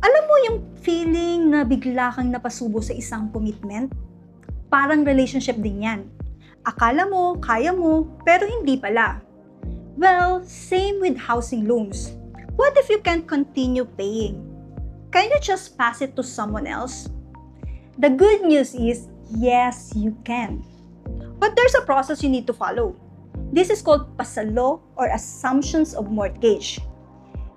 Alam mo yung feeling na bigla kang napasubo sa isang commitment? Parang relationship din yan. Akala mo, kaya mo, pero hindi pala. Well, same with housing loans. What if you can't continue paying? Can you just pass it to someone else? The good news is, yes, you can. But there's a process you need to follow. This is called pasalo or assumptions of mortgage.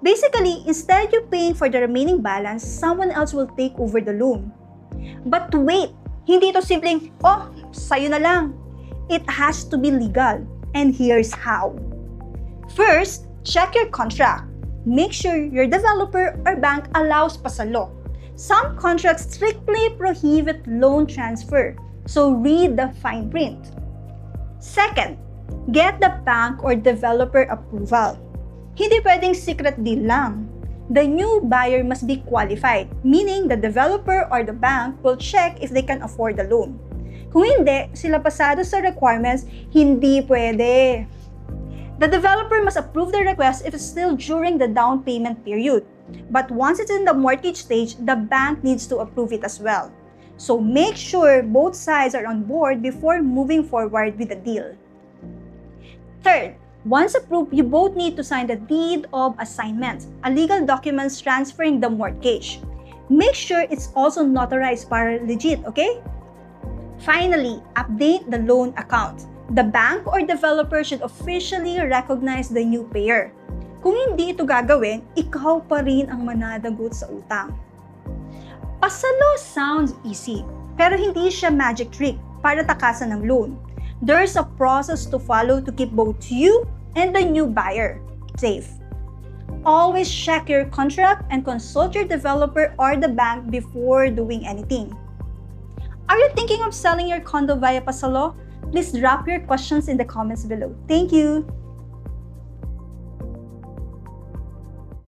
Basically, instead you paying for the remaining balance, someone else will take over the loan. But wait, hindi ito simpleng, oh, sa'yo na lang. It has to be legal. And here's how. First, check your contract. Make sure your developer or bank allows pasalo. Some contracts strictly prohibit loan transfer, so read the fine print. Second, get the bank or developer approval. Hindi pwedeng secret deal lang. The new buyer must be qualified, meaning the developer or the bank will check if they can afford the loan. Kung hindi, sila pasado sa requirements, hindi pwede. The developer must approve the request if it's still during the down payment period. But once it's in the mortgage stage, the bank needs to approve it as well. So make sure both sides are on board before moving forward with the deal. Third, once approved, you both need to sign the deed of assignment, a legal document transferring the mortgage. Make sure it's also notarized para legit, okay? Finally, update the loan account. The bank or developer should officially recognize the new payer. Kung hindi ito gagawin, ikaw pa rin ang mananagot sa utang. Pasalo sounds easy, pero hindi siya magic trick para takasan ng loan. There's a process to follow to keep both you and the new buyer safe. Always check your contract and consult your developer or the bank before doing anything. Are you thinking of selling your condo via pasalo? Please drop your questions in the comments below. Thank you!